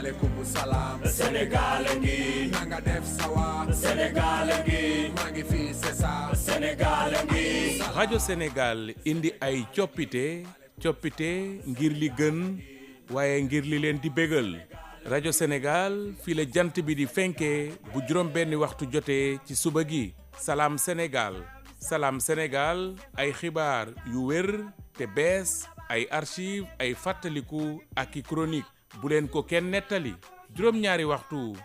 maaleykum salaam. Sénégal ngi. na nga def sawa. Sénégal ngi. maa ngi fii c'est ça. Sénégal ngi. rajo Sénégal indi ay coppite ngir li gën waaye ngir li leen di bégal rajo Sénégal fii la jant bi di fenkee bu juróom benni waxtu jotee ci suba gi salaam Sénégal ay xibaar yu wér te bees ay archive ay fàttaliku ak i chronique bu leen ko kenn nettali juróom-ñaari waxtu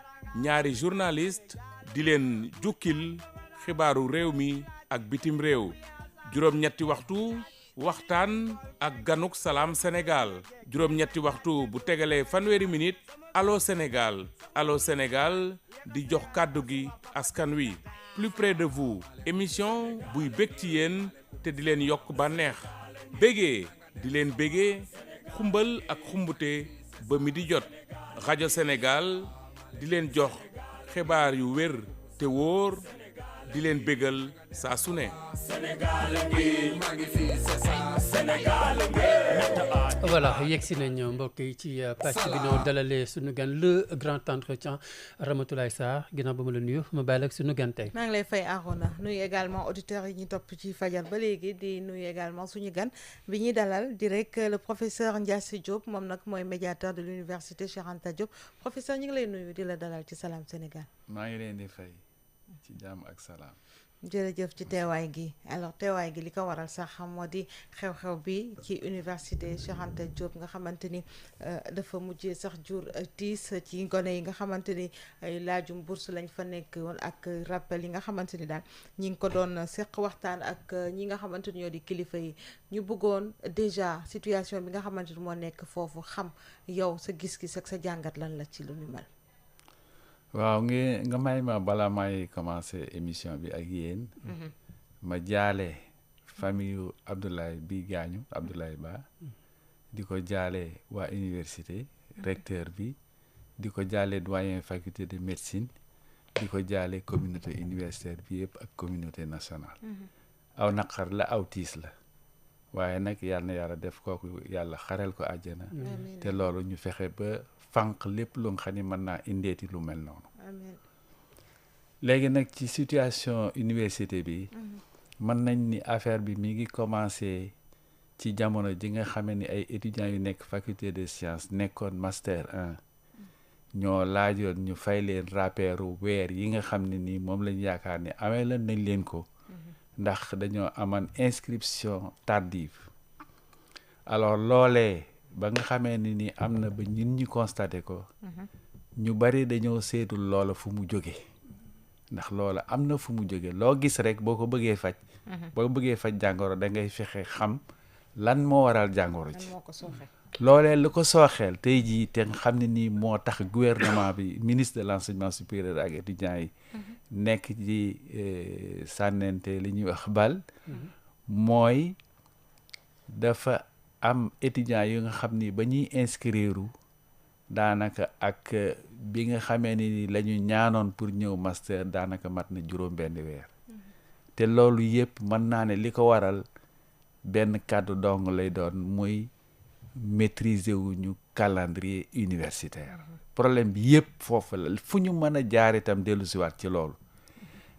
ñaari journaliste di leen jukkil xibaaru réew mi ak bitim réew juróom-ñetti waxtu waxtaan ak ganuk salaam Sénégal juróom-ñetti waxtu bu tegalee fanweeri minute allo Sénégal di jox kàddu gi askan wi plus près de vous émission buy bég ci yéen te di leen yokk bànneex bégee di leen bégee xumbal ak xumbute ba mi di jot rajo Sénégal di leen jox xibaar yu wér te wóor di leen bégal saa su ne. Sénégal ngi. maa ngi fii c'est ça. Sénégal ngi. voilà yegsi nañ mbokk yi ci pàcc bi noo dalalee sunu gan le grand entretien Ramatoulaye Sarr ginnaaw ba ma la nuyu ma bàyyi la ak sunu gan tey. maa ngi lay fay Arona nuyu également auditeurs yi ñu topp ci fajar ba léegi di nuyu également suñu gan bi ñuy dalal di rek le professeur Ndiasse Diop moom nag mooy médiateur de l'université Cheikh Anta Diop professeur ñu ngi lay nuyu di la dalal ci Salam Sénégal. maa ngi leen di fay ci jàmm ak salaam. jërëjëf ci teewaay gi alors teewaay gi li ko waral sax moo di xew-xew bi ci université Cheikh Anta Diop nga xamante ni dafa mujjee sax jur tiis ci gone yi nga xamante ni ay laajum bourse lañ fa nekk woon ak rappel yi nga xamante ni daal ñi ngi ko doon seq waxtaan ak ñi nga xamante ni ñoo di kilifa yi ñu bëggoon déjà situation bi nga xamante ni moo nekk foofu xam yow sa gis-gis ak sa jàngat lan la ci lu ñu mel. waaw nga may ma bala may commencer émission bi ak yéen ma jaale famille yu Abdoulaye bi gaañu Abdoulaye Ba di ko jaale waa université recteur bi di ko jaale doyen faculté de médecine di ko jaale communauté universitaire bi yëpp ak communauté nationale aw naqar la aw tiis la waaye nag yàlla na yàlla def kooku yàlla xarel ko àjjana te loolu ñu fexe ba fànq lépp lu nga xam ne mën naa indeeti lu mel noonu léegi nag ci situation université bi mën nañ ni affaire bi mi ngi commencé ci jamono ji nga xamee ni ay étudiants yu nekk faculté de sciences nekkoon master 1 ñoo laajoon ñu fay leen rappeeru weer yi nga xam ne nii moom lañ yaakaar ne amee lan nañ leen ko ndax dañoo aman inscription tardive alors loolee ba nga xamee ni ni am na ba ñun ñu constaté ko ñu bari dañoo seetul loola fu mu jóge ndax loola am na fu mu jóge loo gis rek boo ko bëggee faj boo bëggee faj jàngoro da ngay fexe xam lan moo waral jàngoro ji loolee lu ko sooxeel tey jii te nga xam ne nii moo tax gouvernement bi ministre de l'enseignement supérieur ak étudiants yi nekk ci sànnente li ñuy wax bal mooy dafa am étudiants yu nga xam ni ba ñuy inscrire daanaka ak bi nga xamee ni la ñu ñaanoon pour ñëw master daanaka mat na juróom benn weer te loolu yëpp mën naa ne li ko waral benn kàddu dong lay doon muy maîtriser wuñu calendrier universitaire problème bi yëpp foofu la fu ñu mën a jaar itam dellu siwaat ci loolu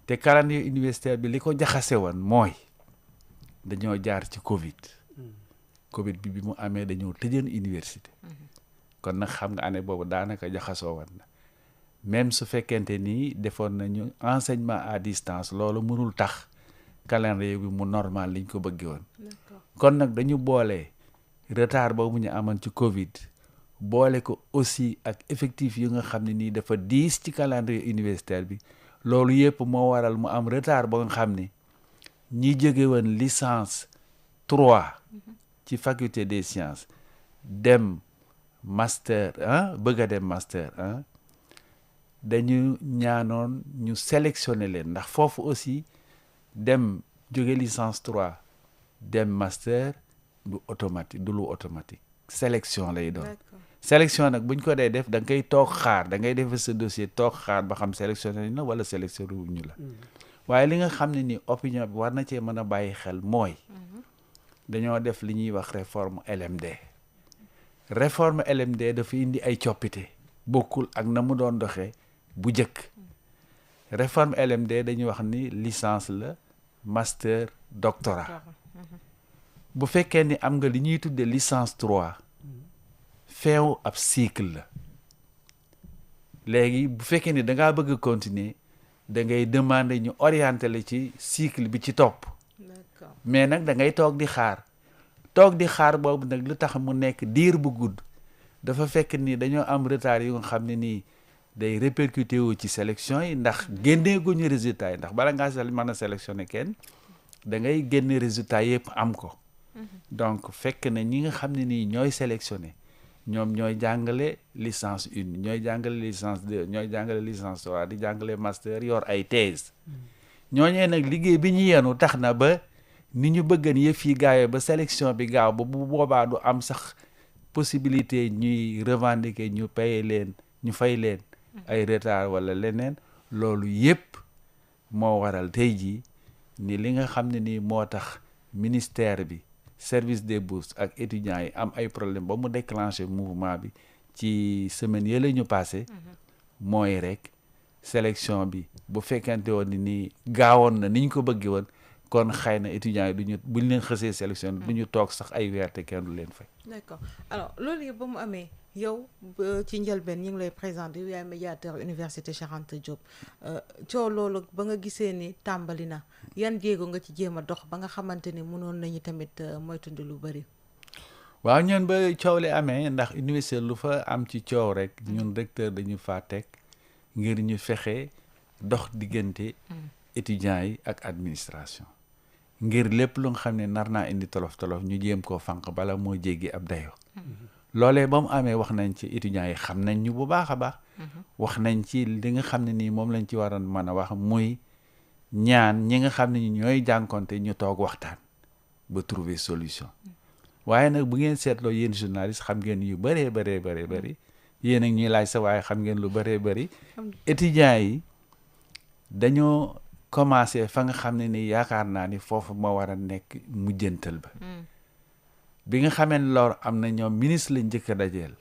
te calendrier universitaire bi li ko jaxase woon mooy dañoo jaar ci Covid bi mu amee dañoo tëjoon université kon nag xam nga année boobu daanaka jaxasoo woon na même su fekkente ni defoon nañu enseignement à distance loolu mënul tax calendrier bi mu normal liñ ko bëggee woon kon nag dañu boole retard boobu ñu amoon ci Covid boole ko aussi ak effectif yu nga xam ne nii dafa diis ci calendrier universitaire bi loolu yëpp moo waral mu am retard ba nga xam ni ñi jóge woon licence 3 ci faculté des sciences dem master bëgg a dem master dañu ñaanoon ñu sélectionner leen ndax foofu aussi dem jóge licence 3 dem master du automatique du lu automatique sélection lay doon sélection nag buñ ko dee def da nga koy toog xaar da ngay def sa dossier toog xaar ba xam sélectionné na wala sélectionné wuñu la waaye li nga xam ne ni opinion bi war na cee mën a bàyyi xel mooy dañoo def li ñuy wax réforme LMD dafa indi ay coppite bokkul ak na mu doon doxee bu njëkk réforme LMD dañuy wax ni licence la master doctorat bu fekkee ni am nga li ñuy tuddee licence 3 feew ab cycle la léegi bu fekkee ni da ngaa bëgg a continuer da ngay demander ñu orienter la ci cycle bi ci topp d'accord mais nag da ngay toog di xaar boobu nag lu tax mu nekk diir bu gudd dafa fekk ni dañoo am retard yu nga xam ne nii day répercuté wu ci sélection yi ndax génneeguñu résultat yi ndax bala ngaa mën a sélectionner kenn da ngay génne résultat yëpp am ko donc fekk na ñi nga xam ne nii ñooy sélectionné ñoom ñooy jàngale licence 1 ñooy jàngale licence 2 ñooy jàngale licence 3 di jàngale master yor ay thèse ñooñee nag liggéey bi ñu yenu tax na ba ni ñu bëggan yëf yi gaawee ba sélection bi gaaw ba bu boobaa du am sax possibilité ñuy revendiquer ñu fay leen ay retard wala leneen loolu yëpp moo waral tey jii ni li nga xam ne nii moo tax ministère bi service des bourses ak étudiants yi am ay problème ba mu déclencher mouvement bi ci semaine yële ñu passé mooy rek sélection bi bu fekkente woon ni nii gaawoon na ni ñu ko bëggee woon kon xëy na étudiants yi buñ leen xësee sélection du ñu toog sax ay weer te kenn du leen fay. d'accord alors loolu yëpp ba mu amee yow ci njëlbeen ñu ngi lay présenter yow yaay médiateur université Cheikh Anta Diop coow loolu ba nga gisee ni tàmbali na yan jéego nga ci jéem a dox ba nga xamante ni mënoon nañu tamit moytundi lu bëri. waaw ñun ba coow li amee ndax université lu fa am ci coow rek ñun recteur dañu faa teg ngir ñu fexe dox diggante étudiants yi ak administration ngir lépp lu nga xam ne nar naa indi tolof ñu jéem koo fànq bala moo jéggi ab dayoo. loolee ba mu amee wax nañ ci étudiants yi xam nañ ñu bu baax a baax wax nañ ci li nga xam ne nii moom lañ ci waroon mën a wax muy ñaan ñi nga xam ne ñooy jànkonte ñu toog waxtaan ba trouver solution waaye nag bu ngeen seetloo yéen journaliste xam ngeen yu bëree bëri yéen ak ñuy laaj sa waaye xam ngeen lu bëree bëri étudiants yi dañoo commencé fa nga xam ne ni yaakaar naa ni foofu ma war a nekk mujjantal ba bi nga xamee ne loolu am na ñoom ministre lañ njëkk a dajeel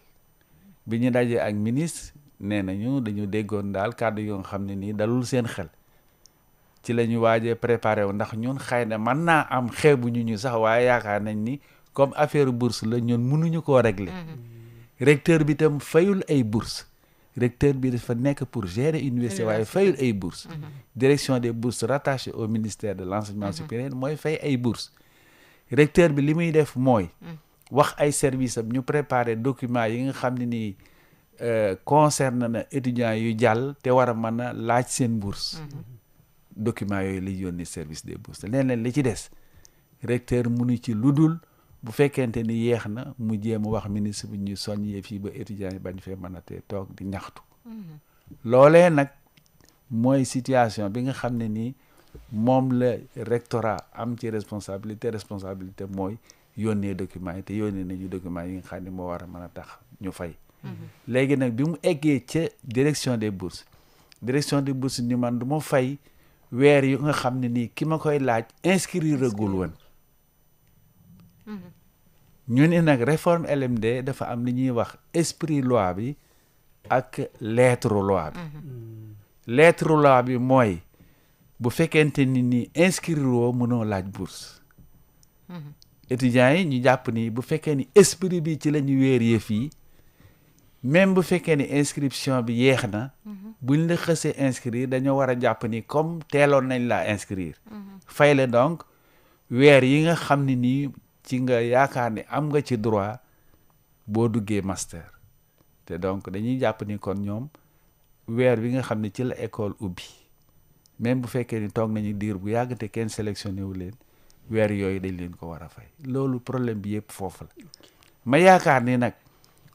bi ñu dajee ak ministre nee nañu dañu déggoon daal kàddu yoo nga xam ne nii dalul seen xel ci la ñu waajee préparé wu ndax ñun xëy na mën naa am xeebu ñu sax waaye yaakaar nañ ni comme affaire bourse la ñun mënuñu koo régler recteur bi tam fayul ay bourse recteur bi dafa nekk pour gérer université waaye fayul ay bourse direction des bourses rattachée au ministère de l'enseignement supérieur mooy fay ay bourse recteur bi li muy def mooy wax ay service am ñu préparer document yi nga xam ne nii concerne na étudiants yu jàll te war a mën a laaj seen bourse document yooyu lay yónni service des bourses leneen li ci des recteur munu ci lu dul bu fekkente ni yeex na mu jéem a wax ministre bi ñu soññee fii ba étudiants yi bañ fee mën a te toog di ñaxtu loolee nag mooy situation bi nga xam ne nii moom la rectorat am ci responsabilité mooy yónnee documents yi te yónnee nañu documents yi nga xam ne moo war a mën a tax ñu fay léegi nag bi mu eggee ca direction des bourses ni man du ma fay weer yu nga xam ne nii ki ma koy laaj inscrire ragul woon ñu ne nag réforme LMD dafa am li ñuy wax esprit loi bi ak lettre loi bi lettre loi bi mooy bu fekkente ni inscrire woo mënoo laaj bourse étudiants yi ñu jàpp ni bu fekkee ni esprit bi ci la ñu weer yëf yi même bu fekkee ni inscription bi yeex na buñ la xësee inscrire dañoo war a jàpp ni comme teeloon nañ laa inscrire fay la donc weer yi nga xam ne nii ci nga yaakaar ni am nga ci droit boo duggee master te donc dañuy jàpp ni kon ñoom weer bi nga xam ne ci la école ubbi même bu fekkee ni toog nañu diir bu yàgg te kenn sélectionné wu leen weer yooyu dañ leen ko war a fay loolu problème bi yëpp foofu la ma yaakaar ni nag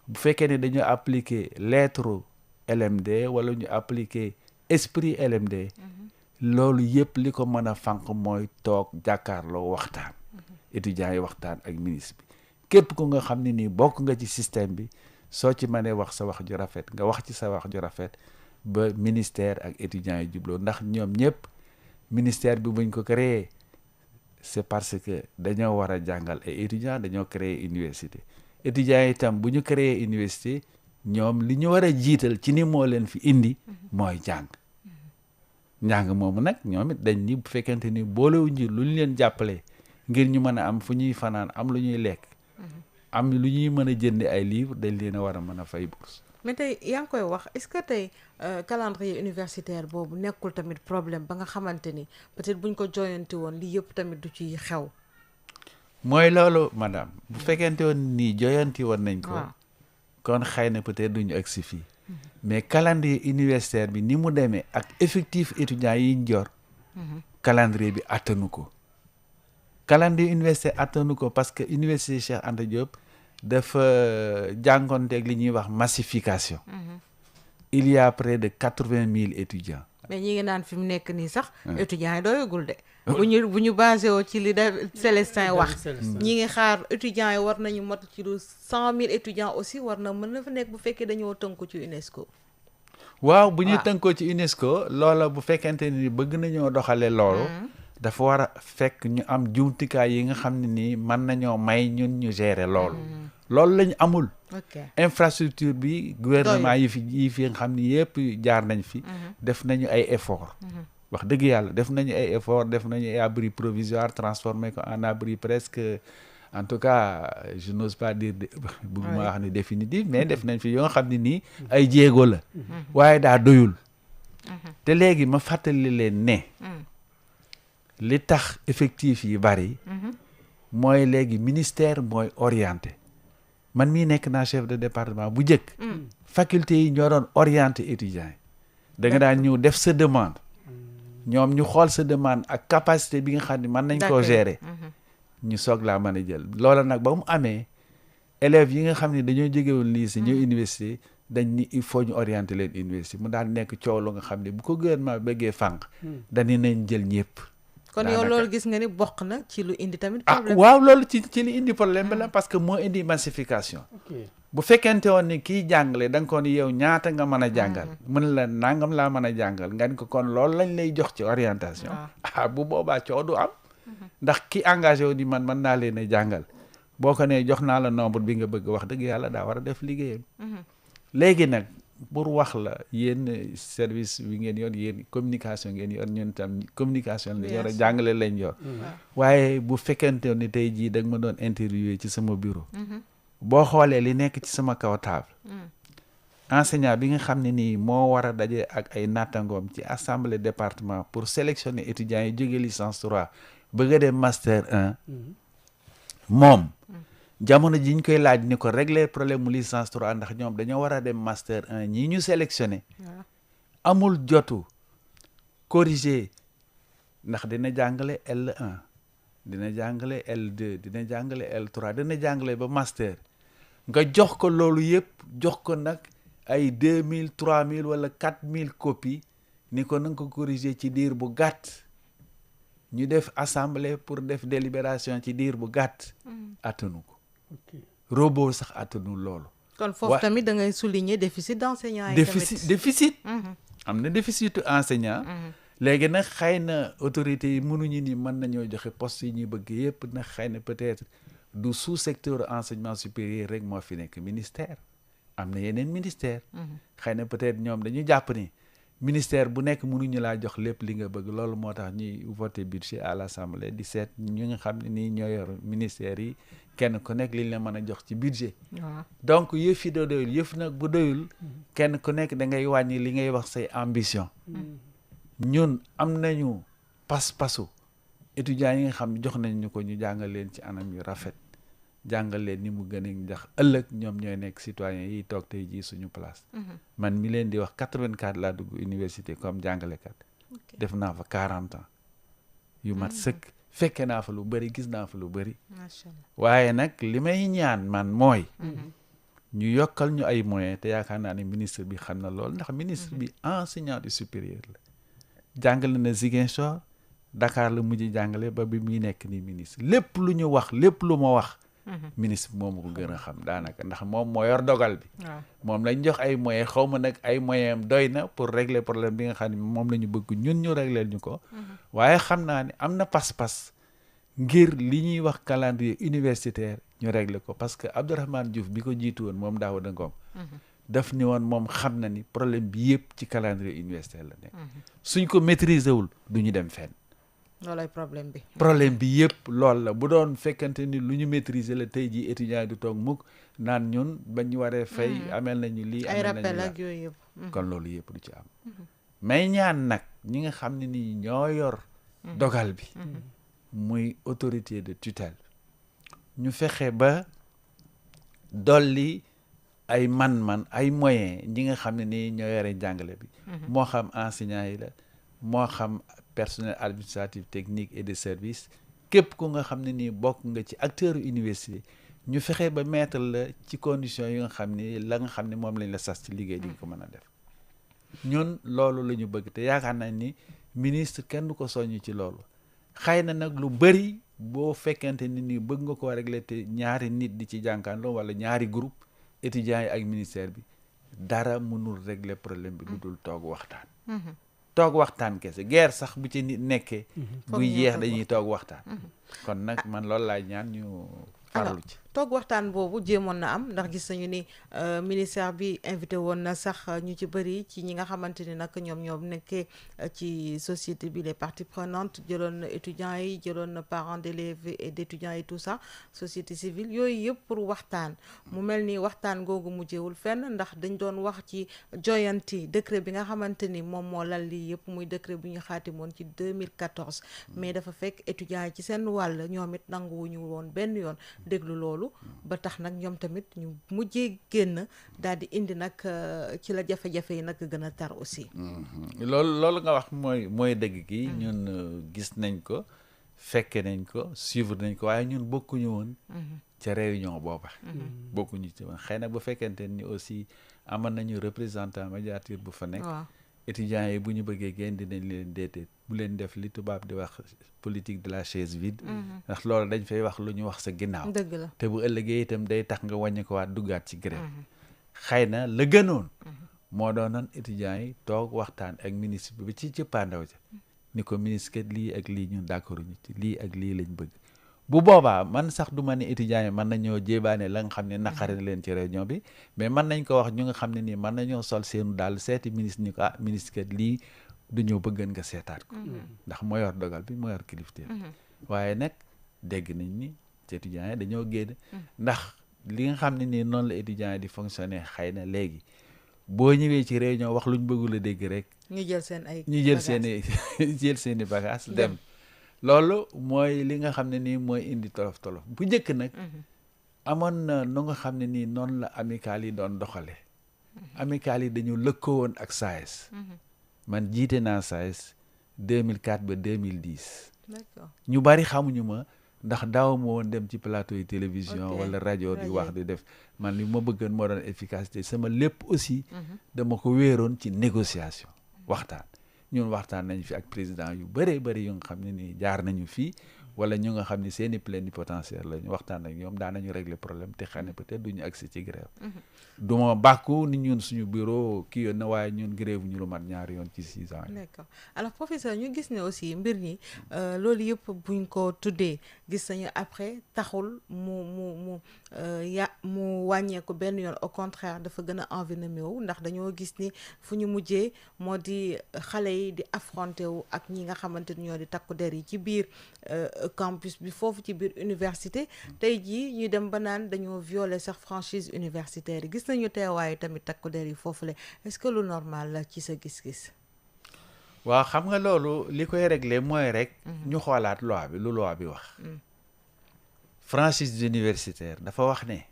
bu fekkee ni dañu appliquer lettre LMD wala ñu appliquer esprit LMD loolu yëpp li ko mën a fànq mooy toog jàkkaarloo waxtaan étudiants yi waxtaan ak ministre bi képp ku nga xam ne nii bokk nga ci système bi soo ci mënee wax sa wax ju rafet nga wax ci sa wax ju rafet ba ministère ak étudiants yi jubloo ndax ñoom ñëpp ministère bi buñ ko créé c'est parce que dañoo war a jàngal ay étudiants dañoo créer université étudiants yi itam bu ñu créer université ñoom li ñu war a jiital ci ni moo leen fi indi mooy jàng njàng moomu nag ñoom it dañ ni bu fekkente ni boolewuñ ji lu ñu leen jàppale ngir ñu mën a am fu ñuy fanaan am lu ñuy lekk am lu ñuy mën a jënd ay livres dañ leen a war a mën a fay bourse. mais tey yaa ngi koy wax est-ce que tey calendrier universitaire boobu nekkul tamit problème ba nga xamante ni peut-être buñ ko joyanti woon lii yëpp tamit du ci xew. mooy loolu madame bu fekkente woon nii joyanti woon nañ ko. waaw kon xëy na peut-être duñu agsi fii mais calendrier universitaire bi ni mu demee ak effectif étudiants yi ñu jor calendrier bi attanu ko calendrier universitaire attanu ko parce que université Cheikh Anta Diop dafa jàngonteeg li ñuy wax massification il y a près de 80,000 étudiants. mais ñi ngi naan fi mu nekk nii sax étudiants yi doyagul de bu ñu basé woo ci li da Célestin wax ñi ngi xaar étudiants yi war nañu mot ci lu 100,000 étudiants aussi war na mën na fa nekk bu fekkee dañoo tënku ci UNESCO. waaw bu ñu tënkoo ci UNESCO loola bu fekkente ni bëgg nañoo doxale loolu dafa war a fekk ñu am jumtukaay yi nga xam ne nii mën nañoo may ñun ñu gérer loolu loolu lañu amul. ok infrastructure bi gouvernement yi fi nga xam ni yëpp jaar nañ fi def nañu ay effort wax dëgg yàlla def nañu ay effort def nañu ay abri provisoire transformé ko en abri presque en tout cas je n'ose pas dire bëgguma wax ni définitif mais def nañ fi yoo nga xam ne nii ay jéego la waaye daa doyul te léegi ma fàttali leen ne li tax effectif yi bari mooy léegi ministère mooy orienté man mii nekk naa chef de département bu njëkk faculté yi ñoo doon orienté étudiants yi da nga daan ñëw def sa demande ñoom ñu xool sa demande ak capacité bi nga xam ne mën nañ koo gérer ñu soog laa mën a jël loola nag ba mu amee élèves yi nga xam ne dañoo jógewoon lycée ñëw université dañ ni il faut ñu orienter leen université mu daal nekk coow lu nga xam ne bu ko gouvernement bëggee fànq dañu nañ jël ñëpp. kon yow loolu gis nga ni bokk na ci lu indi tamit problème. waaw loolu ci li indi problème bi la parce que moo indi massification. bu fekkente woon ni kii jàngale da nga ko ni yow ñaata nga mën a jàngal mën la nangam laa mën a jàngal nga ni ko kon loolu lañ lay jox ci orientation bu boobaa coow du am ndax ki engagé wu ni man mën naa leen a jàngal boo ko nee jox naa la nombre bi nga bëgg wax dëgg yàlla daa war a def liggéeyam léegi nag pour wax la yéen service bi ngeen yor yéen communication ngeen yor ñun tam communication la yor a jàngale lañ yor waaye bu fekkente ni tey jii da nga ma doon interviewé ci sama bureau boo xoolee li nekk ci sama kaw table enseignant bi nga xam ne nii moo war a daje ak ay nattangoom ci assemblée département pour sélectionner étudiants yi jóge licence 3 bëgg a dem master 1 moom jamono ji ñu koy laaj ni ko régler problème mu licence 3 ndax ñoom dañoo war a dem master 1 ñii ñu sélectionné amul jotu corriger ndax dina jàngale L1 dina jàngale L2 dina jàngale L3 dina jàngale ba master nga jox ko loolu yëpp jox ko nag ay 2000 3000 wala 4000 copies ni ko na nga ko corriger ci diir bu gàtt ñu def assemblée pour def délibération ci diir bu gàtt attanu ko robot sax attanu loolu kon foofu tamit da ngay souligner déficit d'enseignants yi déficit am na déficit enseignant léegi nag xëy na autorités yi mënuñu ni mën nañoo joxe poste yi ñuy bëgg yëpp nag xëy na peut-être du sous-secteur enseignement supérieur rek moo fi nekk ministère am na yeneen ministère xëy na peut-être ñoom dañu jàpp ni ministère bu nekk mënuñu laa jox lépp li nga bëgg loolu moo tax ñuy voter budget à l'Assemblée di seet ñu nga xam ne nii ñoo yor ministères yi kenn ku nekk li ñu la mën a jox ci budget donc yëf yi doo doyul yëf nag bu doyul kenn ku nekk da ngay wàññi li ngay wax say ambition ñun am nañu pas-pasu étudiants yi nga xam jox nañ ñu ko ñu jàngal leen ci anam yu rafet jàngal leen ni mu gën a ndax ëllëg ñoom ñooy nekk citoyens yi toog tey jii suñu place man mi leen di wax 84 laa dugg université comme jàngalekat def naa fa 40 ans yu mat sëkk fekke naa fa lu bëri gis naa fa lu bëri waaye nag li may ñaan man mooy ñu yokkal ñu ay moyens te yaakaar naa ne ministre bi xam na lool ndax ministre bi enseignant du supérieur la jàngale na Ziguinchor Dakar la mujj jàngale ba bi muy nekk ni ministre lépp lu ñu wax lépp lu ma wax ministre bi moom ko gën a xam daanaka ndax moom moo yor dogal bi moom lañ jox ay moyens xaw ma nag ay moyens am doy na pour régler problème bi nga xam ne moom la ñu bëgg ñun ñu régler ñu ko waaye xam naa ne am na pas-pas ngir li ñuy wax calendrier universitaire ñu régler ko parce que Abdourahmane Diouf bi ko jiitu woon moom Daouda Ngom daf ni woon moom xam na ni problème bi yëpp ci calendrier universitaire la nekk suñ ko maîtriser wul du ñu dem fenn loolay problème bi. problème bi yëpp loolu la bu doon fekkante ni lu ñu maîtriser la tey jii étudiants yi du toog mukk naan ñun ba ñu waree fay amel nañu lii ay amel nañu rappel laa ak yooyu yëpp. kon loolu yëpp du ci am may ñaan nag ñi nga xam ne nii ñoo yor dogal bi muy autorité de tutelle ñu fexe ba dolli ay man-man ay moyens ñi nga xam ne nii ñoo yore njàngale bi moo xam enseignants yi la moo xam personnel administratif technique et de service képp ku nga xam ne nii bokk nga ci acteur université ñu fexe ba mettre la ci condition yi nga xam ni la nga xam ne moom lañ la sas ci liggéey di nga ko mën a def ñun loolu la ñu bëgg te yaakaar nañ ni ministre kenn du ko soññ ci loolu xëy na nag lu bëri boo fekkente ni nii bëgg nga koo régler te ñaari nit di ci jànkaandoo wala ñaari groupe étudiants yi ak ministère bi dara mënul régler problème bi lu dul toog waxtaan toog waxtaan kese guerre sax bu ci nit nekkee buy jeex dañuy toog waxtaan kon nag man loolu laay ñaan ñu farlu ci toog waxtaan boobu jéemoon na am ndax gis nañu ni ministère bi invité woon na sax ñu ci bëri ci ñi nga xamante ni nag ñoom nekkee ci société bi les parties prenantes jëloon na étudiants yi jëloon na parents d'élèves et d'étudiants et tout ça société civile yooyu yëpp pour waxtaan mu mel ni waxtaan googu mujjewul fenn ndax dañ doon wax ci joyanti décret bi nga xamante ni moom moo lal lii yëpp muy décret bu ñu xaatimoon ci 2014 mais dafa fekk étudiants yi ci seen wàll ñoom it nanguwuñu woon benn yoon déglu loolu ba tax nag ñoom tamit ñu mujjee génn daal di indi nag ci la jafe-jafe yi nag gën a tar aussi loolu nga wax mooy dëgg gi ñun gis nañ ko fekke nañ ko suivre nañ ko waaye ñun bokkuñu woon ca réunion booba bokkuñu ci woon xëy na bu fekkente ni aussi amoon nañu représentant médiateur bu fa nekk étudiants yi bu ñu bëggee génn dinañ leen déedéet bu leen def li tubaab di wax politique de la chaise vide ndax loolu dañ fay wax lu ñu wax sa ginnaaw dëgg la te bu ëllëgee itam day tax nga wàññi ko waat duggaat ci grève xëy na la gënoon moo doonoon étudiants yi toog waxtaan ak ministre bi ba ci cëppaandaw ja ni ko ministre kat lii ak lii ñun d'accord ñu ci lii ak lii lañ bëgg bu boobaa man sax du ma ne étudiants yi mën nañoo jébaane la nga xam ne naqari na leen ci réunion bi mais mën nañ ko wax ñu nga xam ne nii mën nañoo sol seenu daal seeti ministre ni ko ministre kat lii du ñëw bëggan nga seetaat ko ndax moo yor dogal bi moo yor kilifteef waaye nag dégg nañ ni ci étudiants yi dañoo génn ndax li nga xam ne nii noonu la étudiants yi di fonctionner xëy na léegi boo ñëwee ci réunion wax luñ bëggul a dégg rek ñu jël seen i bagages dem loolu mooy li nga xam ne nii mooy indi tolof tolof bu njëkk nag amoon na nu nga xam ne nii noonu la amicale yi doon doxale amicale yi dañu lëkkoo woon ak SAES man jiite naa SAES 2004 ba 2010 d'accord ñu bari xamuñu ma ndax daaw ma woon dem ci plateau yi télévision wala rajo di wax di def man li ma bëggoon moo doon efficacité sama lépp aussi dama ko wéeroon ci négociation waxtaan ñun waxtaan nañ fi ak président yu bëree bëri yu nga xam ne nii jaar nañu fii wala ñu nga xam ne seen i plénipotentiaire lañu waxtaan ak ñoom daan nañu régler problème te xam ne peut-être duñu agsi ci grève du ma bàkku ni ñun suñu bureau kii yoon na waaye ñun grève ñu lu mat ñaari yoon ci 6 ans yi. d'accord alors professeur ñu gis ne aussi mbir ñi loolu yëpp buñ ko tuddee gis nañu après taxul mu wàññeeku benn yoon au contraire dafa gën a envenimé wu ndax dañoo gis ni fu ñu mujjee moo di xale yi di affronté wu ak ñi nga xamante ni ñoo di takku der yi ci biir campus bi foofu ci biir université tey jii ñu dem ba naan dañoo violer sax franchise universitaire yi gis nañu teewaayu tamit takku der yi foofu la est-ce que lu normal la ci sa gis-gis. waaw xam nga loolu li koy régler mooy rek ñu xoolaat loi bi lu loi bi wax franchise universitaire dafa wax ne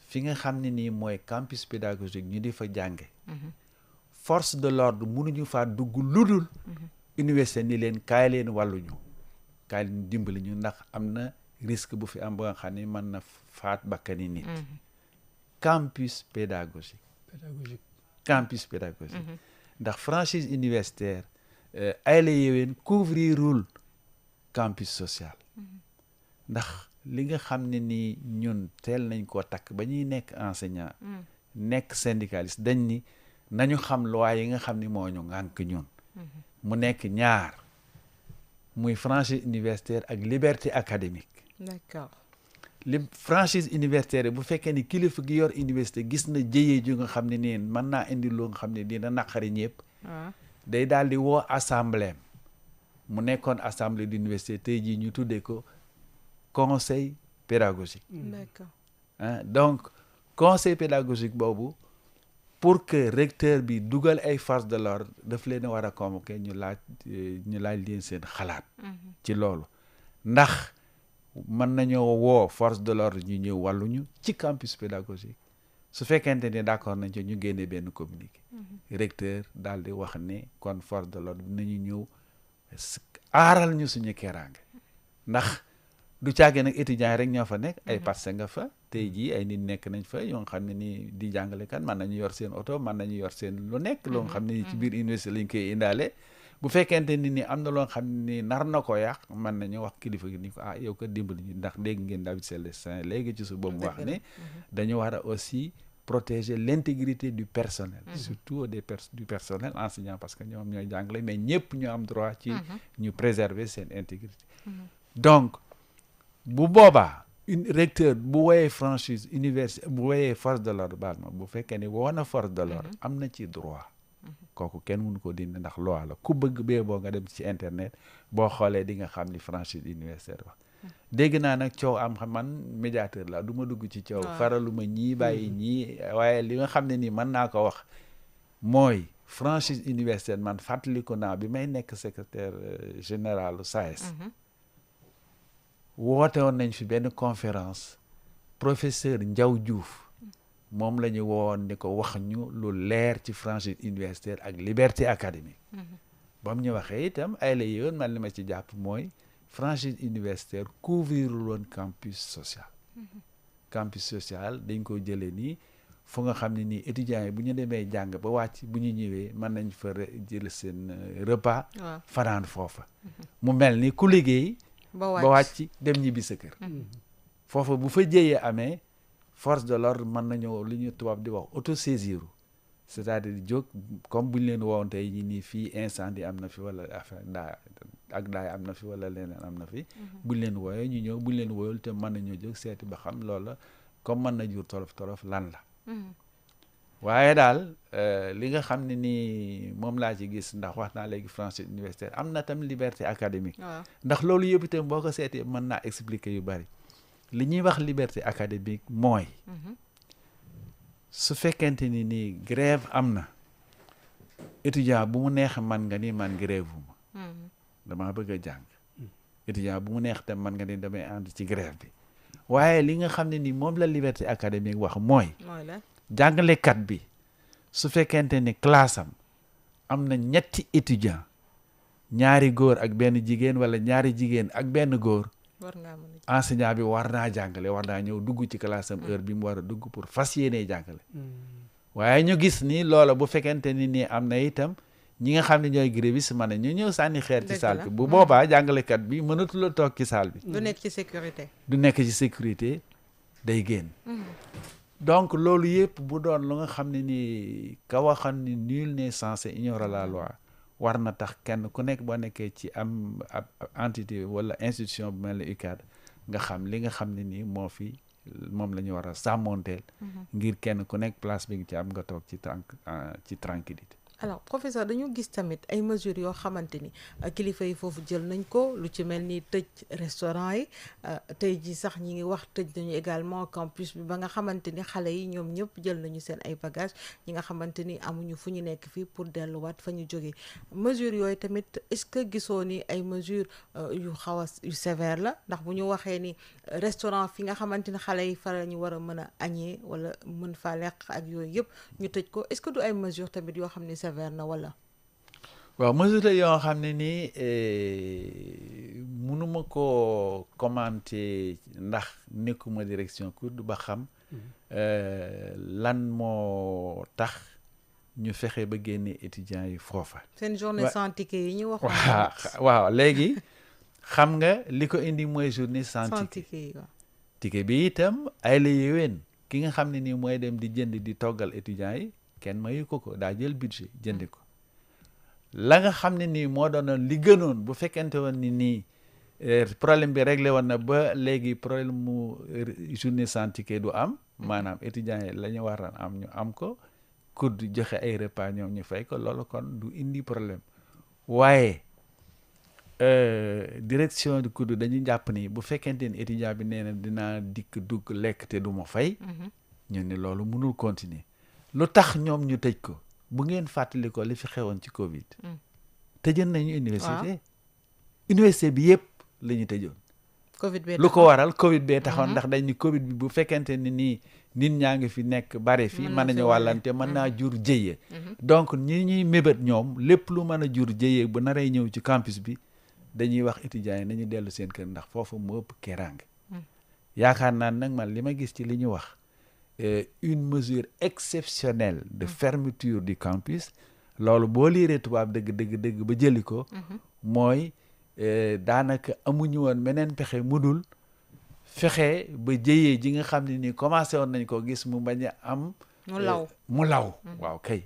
fi nga xam ne nii mooy campus pédagogique ñu di fa jànge force de l'ordre mënuñu faa dugg ludul université ni leen kaay leen wàlluñu kaay leen dimbali ñu ndax am na risque bu fi am ba nga xam ne mën na faat bakkani nit campus pédagogique ndax franchise universitaire ay la yeween couvrirul campus social ndax li nga xam ne ni ñun teel nañ koo takk ba ñuy nekk enseignant nekk syndicaliste dañ ni nañu xam loi yi nga xam ni moo ñu ngànk ñun mu nekk ñaar muy franchise universitaire ak liberté académique d'accord li franchise universitaire bu fekkee ni kilifa gi yor université gis na jëyee ju nga xam ne nii mën naa indi loo nga xam ne dina naqari ñëpp day daal di woo assemblée mu nekkoon assemblée d'université tey jii ñu tuddee ko conseil pédagogique. D'accord. Donc conseil pédagogique boobu pour que recteur bi dugal ay forces de l'ordre daf leen a war a convoquer ñu laaj leen seen xalaat ci loolu ndax mën nañoo woo force de l'ordre ñu ñëw wàlluñu ci campus pédagogique su fekkente ne d'accord nañ ci ñu génne benn communiqué recteur daal di wax ne kon force de l'ordre nañu ñëw aaral ñu suñu keeraange ndax du caagee nag étudiants yi rek ñoo fa nekk ay parce nga fa tey jii ay nit nekk nañ fa yoo xam ne nii di jàngalekat mën nañu yor seen oto mën nañu yor seen lu nekk loo xam ne ni ci biir université lañ koy indaale bu fekkente ni am na loo xam ne ni nar na ko yàq mën nañu wax kilifa gi ni ko yow ko dimbali ñu ndax dégg ngeen David Célestin léegi ci su boobu wax ne dañu war a aussi protéger l'intégrité du personnel surtout du personnel enseignant parce que ñoom ñooy jàngale mais ñëpp ñu am droit ci ñu préserver seen intégrité donc bu boobaa recteur bu woyee franchise université bu woyee force de l'ordre baal ma bu fekkee ni woo na force de l'ordre am na ci droit kooku kenn mënu ko dindi ndax loi la ku bëgg bee boo nga dem ci internet boo xoolee di nga xam ni franchise universitaire wax dégg naa nag coow am xam man médiateur la du ma dugg ci coow faraluma ñii bàyyi ñii waaye li nga xam ne nii mën naa ko wax mooy franchise universitaire man fàttaliku naa bi may nekk secrétaire général SAES woote woon nañ fi benn conférence professeur Ndiaw Diouf moom la ñu woon ni ko wax ñu lu leer ci franchise universitaire ak liberté académique ba mu ñu waxee itam ay la yoon man li ma ci jàpp mooy franchise universitaire couvrirul woon campus social campus social dañ ko jëlee nii fu nga xam ne nii étudiants yi bu ñu demee jàng ba wàcc bu ñu ñëwee mën nañ fa jël seen repas fanaan foofa mu mel ni ku liggéey ba wàcc dem ñibbi sa kër foofa bu fa jëyee amee force de l'ordre mën nañoo li ñu tubaab di wax autosaisir c'est-à-dire jóg comme bu ñu leen woowoon tey ñi nii fii incendie am na fi wala affaire daay am na fi wala leneen am na fi buñ leen wooyee ñu ñëw buñ leen wooyul te mën nañoo jóg seeti ba xam loola comme mën na jur tolof lan la waaye daal li nga xam ne nii moom laa ci gis ndax wax naa léegi franchise universitaire am na tam liberté académique ndax loolu yëpp itam boo ko seetee mën naa expliquer yu bari li ñuy wax liberté académique mooy su fekkente ni nii grève am na étudiant bu mu neex man nga ni man grève wu ma damaa bëgg a jàng étudiant bu mu neex tam man nga ni damay ànd ci grève bi waaye li nga xam ne ni moom la liberté académique wax mooy jàngalekat bi su fekkente ni classe am na ñetti étudiant ñaari góor ak benn jigéen wala ñaari jigéen ak benn góor enseignant bi war naa jàngale war naa ñëw dugg ci classe am heure bi mu war a dugg pour fas yéenee jàngale waaye ñu gis ni loola bu fekkente ni nii am na itam ñi nga xam ne ñooy grévistes mën na ñu ñëw sànni xeer ci salle bi bu boobaa jàngalekat bi mënatula toog ci salle bi du nekk ci sécurité day génn donc loolu yëpp bu doon lu nga xam ne ni ka waxoon ni nul n'est censé ignorer la loi war na tax kenn ku nekk boo nekkee ci am entité wala institution bu mel ne UCAD nga xam li nga xam ne nii moom la ñu war a sàmmoonteel ngir kenn ku nekk place bi nga ci am nga toog ci tranquillité alors professeur dañu gis tamit ay mesures yoo xamante ni kilifa yi foofu jël nañ ko lu ci mel ni tëj restaurant yi tey ji sax ñi ngi wax tëj nañu également campus bi ba nga xamante ni xale yi ñoom ñëpp jël nañu seen ay bagages ñi nga xamante ni amuñu fu ñu nekk fii pour delluwaat fa ñu jógee mesures yooyu tamit est-ce que gisoo ni ay mesures yu xaw a yu sévère la ndax bu ñu waxee ni restaurant fi nga xamante ni xale yi fa la ñu war a mën a añee wala mën faa lekk ak yooyu yëpp ñu tëj ko est-ce que du ay mesures tamit yoo xam ne sévère na wala waaw mesure yoo xam ne nii mënuma ko commenter ndax nekkuma direction cours ba xam lan moo tax ñu fexe ba génne étudiants yi foofa seen journée sans ticket yi ñu wax waaw léegi xam nga li ko indi mooy journée sans ticket yi waaw ticket bi itam ay la yéwén ki nga xam ne nii mooy dem di jënd di toggal étudiants yi kenn mayu ko daa jël budget jëndi ko la nga xam ne nii moo doonoon li gënoon bu fekkente woon ni nii problème bi réglé woon na ba léegi problème mu journée sans ticket du am maanaam étudiants yi la ñu war a am ñu am ko COUD joxe ay repas ñoom ñu fay ko loolu kon du indi problème waaye direction du COUD dañuy jàpp ni bu fekkente ni étudiant bi nee na dinaa dikk dugg lekk te du ma fay ñu ni loolu mënul continuer lu tax ñoom ñu tëj ko bu ngeen fàttali ko li fi xewoon ci Covid tëjoon nañu université université bi yëpp la ñu tëjoon Covid bee lu ko waral Covid bee taxoon ndax dañ ni Covid bi bu fekkente ni nii nit ñaa ngi fi nekk bare fi mën nañu wàllante mën naa jur jëye donc ñi ñuy mébét ñoom lépp lu mën a jur jëye bu naree ñëw ci campus bi dañuy wax étudiants yi nañu dellu seen kër ndax foofu moo ëpp keeraange yaakaar naa nag man li ma gis ci li ñu wax une mesure exceptionnelle de fermeture du campus loolu boo liiree tubaab dëgg ba jëli ko mooy daanaka amuñu woon meneen pexe mudul fexe ba jëyee ji nga xam ne ni commencé woon nañ ko gis mu bañ a am mu law waaw kay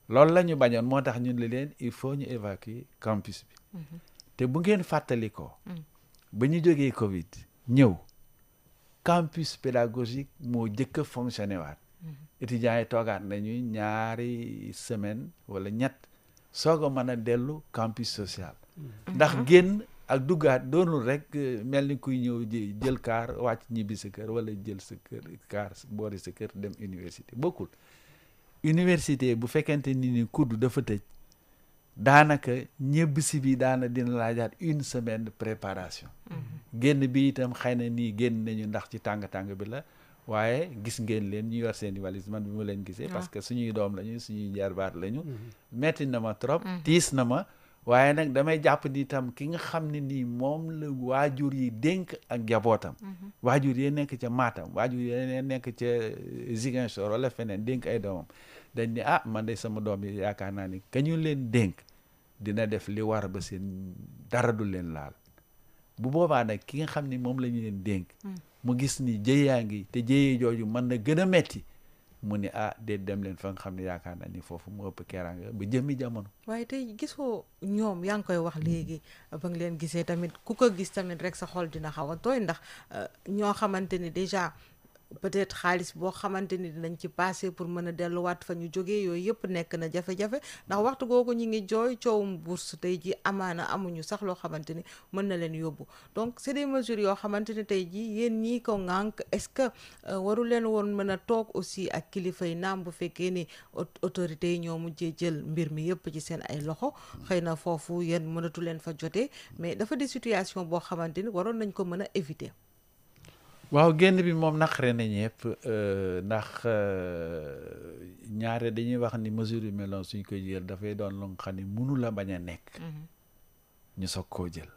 loolu la ñu bañoon moo tax ñun li leen il faut ñu évacuer campus bi te bu ngeen fàttali ko ba ñu jógee Covid ñëw campus pédagogique moo jëkk a fonctionné waat étudiants yi toogaat nañu ñaari semaine wala ñett soog a mën a dellu campus social ndax génn ak duggaat doonul rek mel ni kuy ñëw jël kaar wàcc ñibbi sa kër wala jël sa kër kaar boori sa kër dem université bokkul université bu fekkente ni COUD dafa tëj daanaka ñibbisi bi dina laajaat une semaine de préparation génn bi itam xëy na nii génn nañu ndax ci tàng-tàng bi la waaye gis ngeen leen ñu yor seen i valise man bi mu leen gisee parce que suñuy doom lañu suñuy jarbaat lañu metti na ma trop tiis na ma waaye nag damay jàpp ni itam ki nga xam ne nii moom la waajur yi dénk ak njabootam waajur yi nekk ca Matam waajur yi nekk ca Ziguinchor wala feneen dénk ay doomam dañ ni man de sama doom yi yaakaar naa ni ka ñu leen dénk dina def li war ba seen dara du leen laal bu boobaa nag ki nga xam ni moom la ñu leen dénk mu gis ni jëyaa ngi te jëyee jooju mën na gën a metti mu ni déet dem leen fa nga xam ne yaakaar naa ni foofu mu ëpp keeraanga ba jëmmi jamono waaye tey gisoo ñoom yaa ngi koy wax léegi ba nga leen gisee tamit ku ko gis tamit rek sa xol dina xaw a tooy ndax ñoo xamante ni déjà peut-être xaalis boo xamante ni dinañ ci passé pour mën a delluwaat fa ñu jógee yooyu yëpp nekk na jafe-jafe ndax waxtu googu ñi ngi jooy coowum bourse tey ji amaana amuñu sax loo xamante ni mën na leen yóbbu donc c'est des mesures yoo xamante ni tey ji yéen ñii ko ŋànk est-ce que waru leen woon mën a toog aussi ak kilifa yi naam bu fekkee ni autorités yi ñoo mujjee jël mbir mi yëpp ci seen ay loxo xëy na foofu yéen mënatu leen fa jotee mais dafa di situation boo xamante ni waroon nañ ko mën a éviter. waaw génn bi moom naqare na ñëpp ndax ñaare dañuy wax ni mesure yu mel noonu suñ koy jël dafay doon lu nga xam ne mënu la bañ a nekk ñu soog koo jël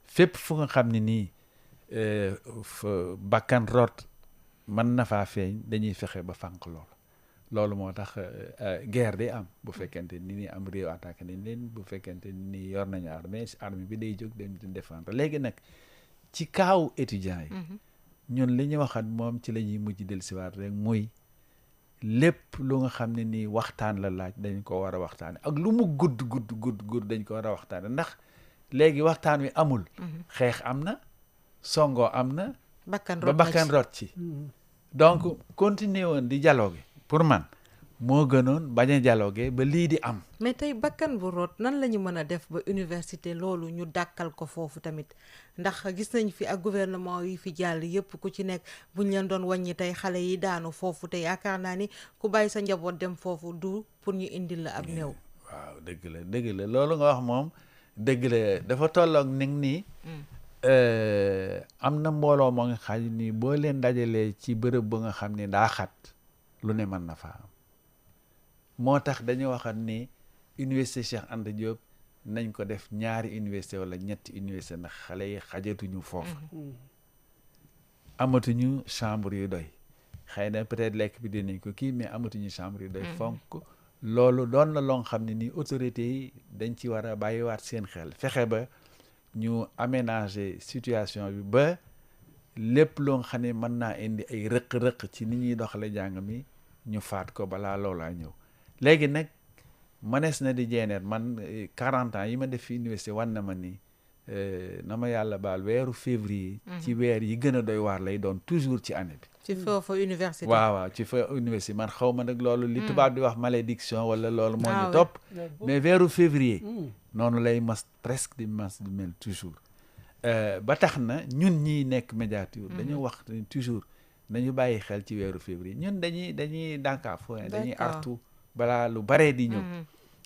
fépp fu nga xam ne nii bakkan rot mën na faa feeñ dañuy fexe ba fànq loolu moo tax guerre day am bu fekkente ni ni am réew attaqué nañ leen bu fekkente ni yor nañu armée bi day jóg dem di défendre léegi nag ci kaaw étudiants yi ñun li ñu waxat moom ci la ñuy mujj dellusiwaat rek muy lépp lu nga xam ne nii waxtaan la laaj dañ ko war a waxtaane ak lu mu gudd dañ ko war a waxtaane ndax léegi waxtaan wi amul xeex am na songoo am na ba bakkan rot ci donc continuer woon di dialogue pour man moo gënoon bañ a dialogue ba lii di am mais tey bakkan bu root nan la ñu mën a def ba université loolu ñu dàkkal ko foofu tamit ndax gis nañ fi ak gouvernement yi fi jàll yëpp ku ci nekk buñ leen doon wàññi tey xale yi daanu foofu te yaakaar naa ni ku bàyyi sa njaboot dem foofu du pour ñu indil la ab néew. waaw dëgg la loolu nga wax moom dëgg la dafa tolloog nit nii am na mbooloo moo nga xam ni boo leen dajalee ci bërëb ba nga xam ne daa xat lu ne mën na faa am moo tax dañu waxat ni université Cheikh Anta Diop nañ ko def ñaari université wala ñetti université ndax xale yi xajatuñu foofu amatuñu chambre yu doy xëy na peut-être lekk bi dinañ ko kii mais amatuñu chambre yu doy fonk loolu doon na loo xam ne ni autorités yi dañ ci war a bàyyiwaat seen xel fexe ba ñu aménager situation bi ba lépp loo xam ne mën naa indi ay rëq-rëq ci ni ñuy doxale jàng mi ñu faat ko balaa loolaa ñëw léegi nag mënees na di jeeneet man 40 ans yi ma def fi université wan na ma ni na ma yàlla baal weeru février ci weer yi gën a doy waar lay doon toujours ci année bi ci foofu université. waaw ci fa université man xaw ma nag loolu li tubaab di wax malédiction wala loolu moo ñu topp mais weeru février noonu lay presque di mel toujours ba tax na ñun ñiy nekk médiature dañu wax toujours nañu bàyyi xel ci weeru février ñun dañuy dànkaafoo dañuy artu balaa lu baree di ñëw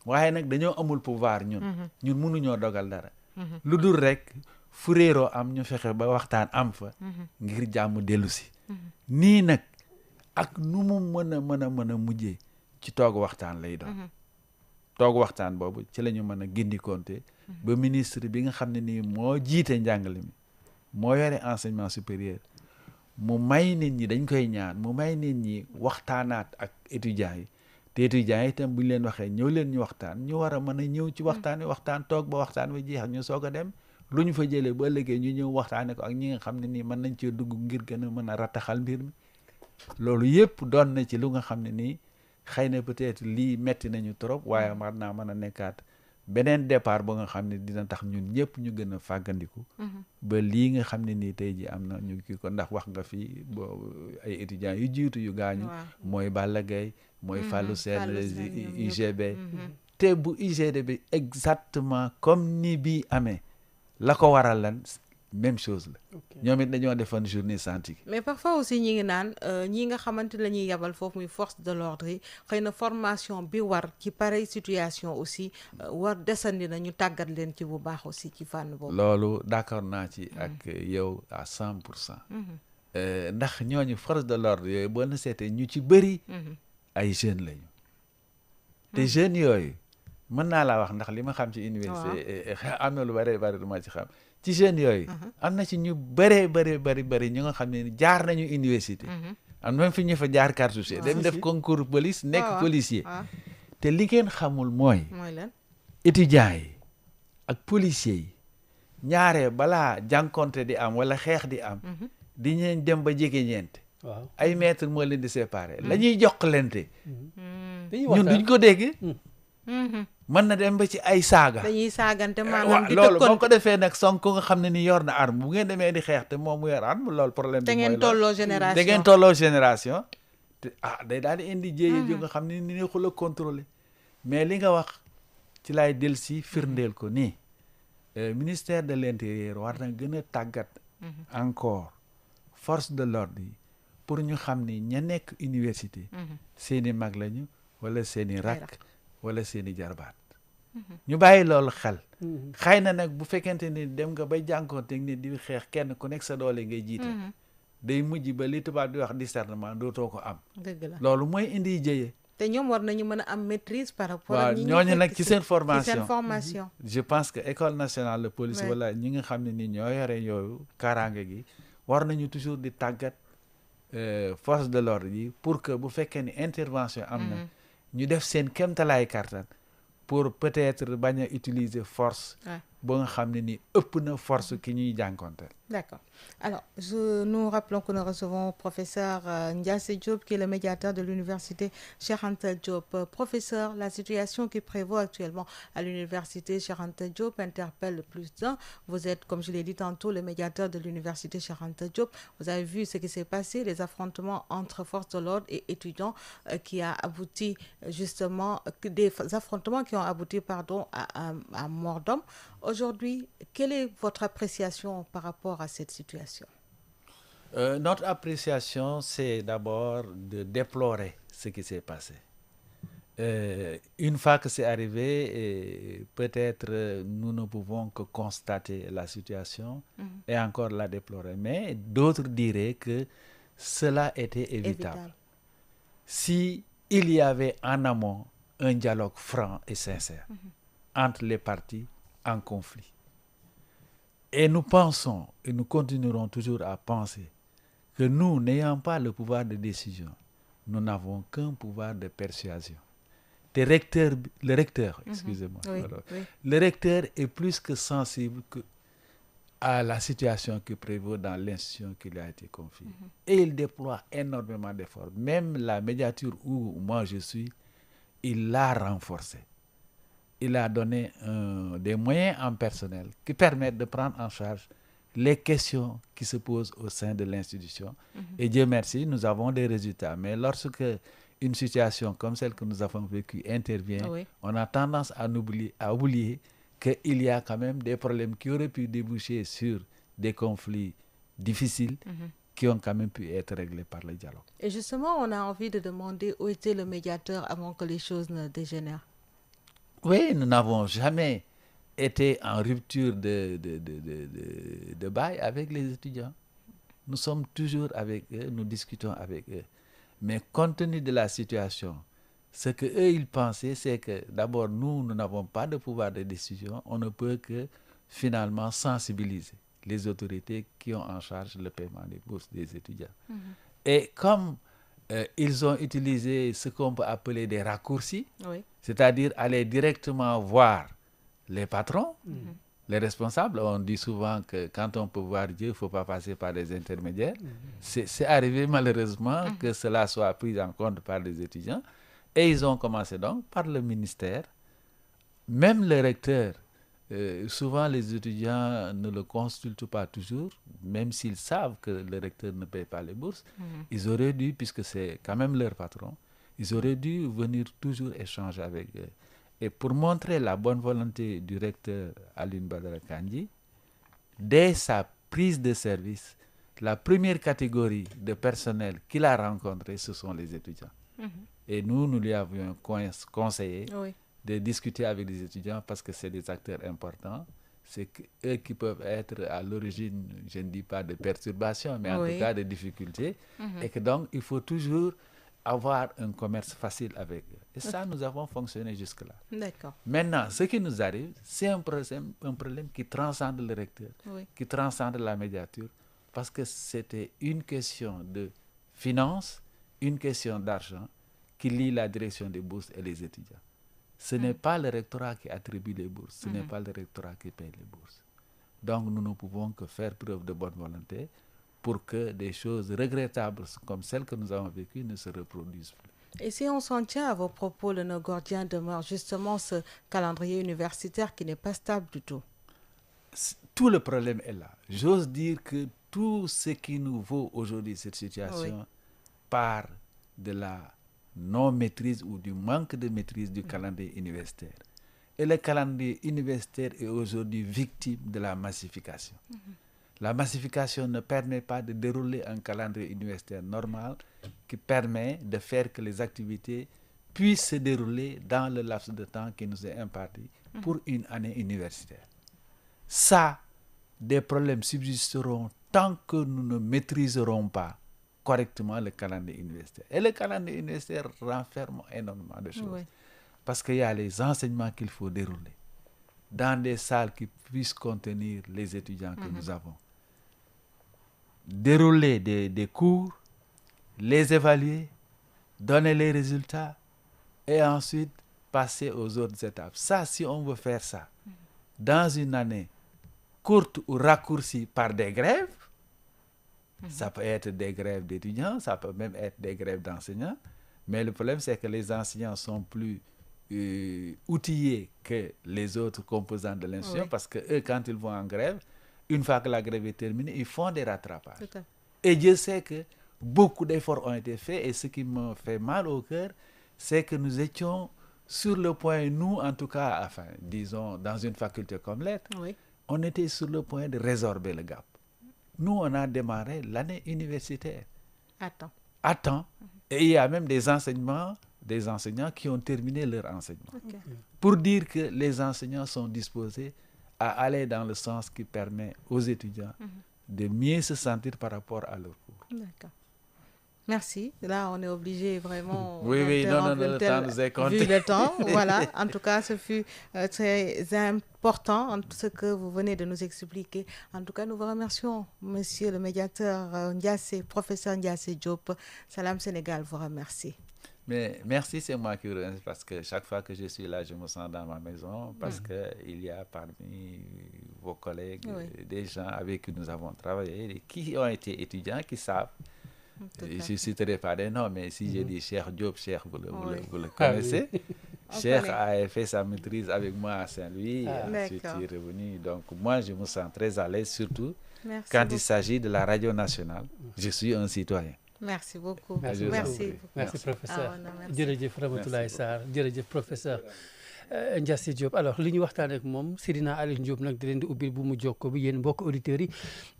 waaye nag dañoo amul pouvoir ñun mënuñoo dogal dara lu dul rek fu réeroo am ñu fexe ba waxtaan am fa ngir jàmm dellu si nii nag ak nu mu mën a mujjee ci toog waxtaan lay doon toog waxtaan boobu ci la ñu mën a gindikonte ba ministre bi nga xam ne nii moo jiite njàngale mi moo yore enseignement supérieur mu may nit ñi dañ koy ñaan mu may nit ñi waxtaanaat ak étudiants yi te étudiants yi itam bu ñu leen waxee ñëw leen ñu waxtaan ñu war a mën a ñëw ci waxtaan wi waxtaan toog ba waxtaan wi jeex ñu soog a dem lu ñu fa jëlee ba ëllëgee ñu ñëw waxtaane ko ak ñi nga xam ne nii mën nañ cee dugg ngir gën a mën a rattaxal mbir mi loolu yëpp doon na ci lu nga xam ne nii xëy na peut-être lii metti nañu trop waaye war naa mën a nekkaat beneen départ ba nga xam ne dina tax ñun ñëpp ñu gën a fàggandiku ba lii nga xam ne nii tey ji am na ñu kii ko ndax wax nga fi ay étudiants yu jiitu yu gaañu mooy Balla Gaye mooy Fallou Sène UGB te bu UGB bi exactement comme ni bii amee la ko waral lan même chose la ñoom it dañoo defoon journée scientifique mais parfois aussi ñi ngi naan ñi nga xamante la ñuy yabal foofu muy force de l'ordre yi xëy na formation bi war ci pareille situation aussi war desandi na ñu tàggat leen ci bu baax aussi ci fànn boobu loolu d'accord naa ci ak yow à 100% ndax ñooñu force de l'ordre yooyu boo na seetee ñu ci bëri ay jeunes lañu te jeunes yooyu mën naa laa wax ndax li ma xam ci université am na lu bari du ma ci xam ci jeunes yooyu am na ci ñu bëri ñu nga xam ne jaar nañu université am na même fi ñu fa jaar cartouche dem def concours police nekk policier te li ngeen xamul mooy lan étudiants yi ak policiers yi ñaaree balaa jànkonte di am wala xeex di am di ñeen dem ba jege ñeente ay maître moo leen di séparer la ñuy jokkalante ñun duñ ko dégg mën na dem ba ci ay saaga dañuy saagante maanaam di loolu boo ko defee nag Sonko nga xam ne ni yor na arme bu ngeen demee di xeex te moom mu yor arme loolu problème bi te ngeen tolloo génération te ngeen tolloo génération te day daal di indi jéye jo nga xam ne ni neexul a contrôler mais li nga wax ci laay del si firndeel ko nii ministère de l'intérieur war na gën a tàggat encore force de l'ordre yi pour ñu xam ni ña nekk université seeni mag lañu wala seeni rakk wala seeni jarbaat ñu bàyyi loolu xel xëy na nag bu fekkente ni dem nga bay jànkoonte ni di xeex kenn ku nekk sa doole ngay jiite day mujj ba li tubaab di wax discernement dootoo ko am dëgg la loolu mooy indi jëye te ñoom war nañu mën a am maîtrise par rapport waaw ak ñi ñooñu nag ci seen formation je pense que école nationale de police wala ñi nga xam ne ni ñoo yore yooyu kaaraange gi war nañu toujours di tàggat force de l'ordre yi pour que bu fekkee ni intervention am na ñu def seen kéemtalaay kartan pour peut-être bañ a utiliser force ba nga xam ne ni ëpp na force ki ñuy jànkonteel. D'accord. Alors, nous rappelons que nous recevons professeur Ndiassé Diop, qui est le médiateur de l'université Cheikh Anta Diop. Professeur, la situation qui prévaut actuellement à l'université Cheikh Anta Diop interpelle plus d'un. Vous êtes, comme je l'ai dit tantôt, le médiateur de l'université Cheikh Anta Diop. Vous avez vu ce qui s'est passé, les affrontements entre forces de l'ordre et étudiants qui a abouti justement, des affrontements qui ont abouti, à mort d'homme. Aujourd'hui, quelle est votre appréciation par rapport à cette situation? Notre appréciation, c'est d'abord de déplorer ce qui s'est passé. Une fois que c'est arrivé, peut-être nous ne pouvons que constater la situation et encore la déplorer. Mais d'autres diraient que cela était évitable. Si il y avait en amont un dialogue franc et sincère entre les parties en conflit. Et nous pensons, et nous continuerons toujours à penser, que nous, n'ayant pas le pouvoir de décision, nous n'avons qu'un pouvoir de persuasion. Le recteur, excusez-moi, le recteur est plus que sensible à la situation qui prévaut dans l'institution qui lui a été confiée. Et il déploie énormément d'efforts. Même la médiature où moi je suis, il l'a renforcée. il a donné des moyens en personnel qui permettent de prendre en charge les questions qui se posent au sein de l'institution. Et Dieu merci, nous avons des résultats. Mais lorsque une situation comme celle que nous avons vécue intervient, Oui. on a tendance à oublier qu'il y a quand même des problèmes qui auraient pu déboucher sur des conflits difficiles qui ont quand même pu être réglés par le dialogue. Et justement, on a envie de demander où était le médiateur avant que les choses ne dégénèrent. Oui, nous n'avons jamais été en rupture de bail avec les étudiants. Nous sommes toujours avec eux, nous discutons avec eux. Mais compte tenu de la situation, ce qu'eux, ils pensaient, c'est que d'abord, nous n'avons pas de pouvoir de décision. On ne peut que finalement sensibiliser les autorités qui ont en charge le paiement des bourses des étudiants. Et comme ils ont utilisé ce qu'on peut appeler des raccourcis, Oui. c'est-à-dire aller directement voir les patrons, les responsables. On dit souvent que quand on peut voir Dieu, il ne faut pas passer par des intermédiaires. C'est arrivé malheureusement que cela soit pris en compte par les étudiants. Et ils ont commencé donc par le ministère. Même le recteur, souvent les étudiants ne le consultent pas toujours, même s'ils savent que le recteur ne paye pas les bourses. Ils auraient dû, puisque c'est quand même leur patron, ils auraient dû venir toujours échanger avec eux. Et pour montrer la bonne volonté du recteur Alioune Badara Kandji, dès sa prise de service, la première catégorie de personnel qu'il a rencontré, ce sont les étudiants. Et nous lui avions conseillé Oui. de discuter avec les étudiants parce que c'est des acteurs importants. C'est eux qui peuvent être à l'origine, je ne dis pas de perturbations, mais en Oui. tout cas de difficultés. Et que donc, il faut toujours avoir un commerce facile avec eux. Et ça, nous avons fonctionné jusque-là. D'accord. Maintenant, ce qui nous arrive, c'est un problème qui transcende le recteur, Oui. qui transcende la médiature, parce que c'était une question de finances, une question d'argent qui lie la direction des bourses et les étudiants. Ce n'est pas le rectorat qui attribue les bourses, ce n'est pas le rectorat qui paye les bourses. Donc, nous ne pouvons que faire preuve de bonne volonté pour que des choses regrettables comme celles que nous avons vécues ne se reproduisent plus. Et si on s'en tient à vos propos, le Nogordien demeure justement ce calendrier universitaire qui n'est pas stable du tout. Tout le problème est là. J'ose dire que tout ce qui nous vaut aujourd'hui cette situation part de la non-maîtrise ou du manque de maîtrise du calendrier universitaire. Et le calendrier universitaire est aujourd'hui victime de la massification. La massification ne permet pas de dérouler un calendrier universitaire normal qui permet de faire que les activités puissent se dérouler dans le laps de temps qui nous est imparti pour une année universitaire. Ça, des problèmes subsisteront tant que nous ne maîtriserons pas correctement le calendrier universitaire. Et le calendrier universitaire renferme énormément de choses. Oui. Parce qu'il y a les enseignements qu'il faut dérouler dans des salles qui puissent contenir les étudiants que nous avons. Dérouler des cours, les évaluer, donner les résultats et ensuite passer aux autres étapes. Ça, si on veut faire ça dans une année courte ou raccourcie par des grèves, ça peut être des grèves d'étudiants, ça peut même être des grèves d'enseignants, mais le problème c'est que les enseignants sont plus outillés que les autres composants de l'institution parce que eux, quand ils vont en grève, une fois que la grève est terminée, ils font des rattrapages. Tout à fait. Et Dieu sait que beaucoup d'efforts ont été faits et ce qui me fait mal au cœur, c'est que nous étions sur le point, nous en tout cas, enfin, disons, dans une faculté comme lettres, Oui. on était sur le point de résorber le gap. Nous, on a démarré l'année universitaire Attends. à temps et il y a même des enseignants qui ont terminé leur enseignement. Ok. Pour dire que les enseignants sont disposés à aller dans le sens qui permet aux étudiants de mieux se sentir par rapport à leur cours. D'accord. Merci. Là, on est obligé vraiment. Oui, non, le temps nous est compté. Vu le temps, voilà. En tout cas, ce fut très important ce que vous venez de nous expliquer. En tout cas, nous vous remercions, monsieur le médiateur Ndiassé, professeur Ndiassé Diop. Salam Sénégal vous remercie. Mais merci, c'est moi qui vous remercie parce que chaque fois que je suis là, je me sens dans ma maison parce qu'il y a parmi vos collègues des gens avec qui nous avons travaillé et qui ont été étudiants, qui savent. Je ne citerai pas des noms, mais si j'ai dit Cheikh Diop, Cheikh, vous le connaissez. Cheikh connaît. a fait sa maîtrise avec moi à Saint-Louis. Ah. Ensuite, D'accord. il est revenu. Donc, moi, je me sens très à l'aise, surtout Merci quand beaucoup. il s'agit de la radio nationale. Je suis un citoyen. Merci beaucoup. Merci Merci. beaucoup. Merci professeur. Ah, non, merci. jërëjëf Ramatoulaye Sarr jërëjëf professeur Ndiassy Diop alors li ñu waxtaan ak moom Seydina Alioune Diop nag di leen di ubbil bu mu jokko bi yéen mbokk auditeurs yi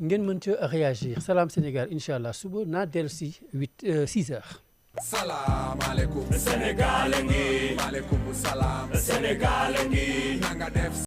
ngeen mën ca réagir Salam Sénégal incha allah suba naa dellu si 6 heures. Salam alaikum. Sénégal ngi Maaleykum salaam. Sénégal ngi Nanga def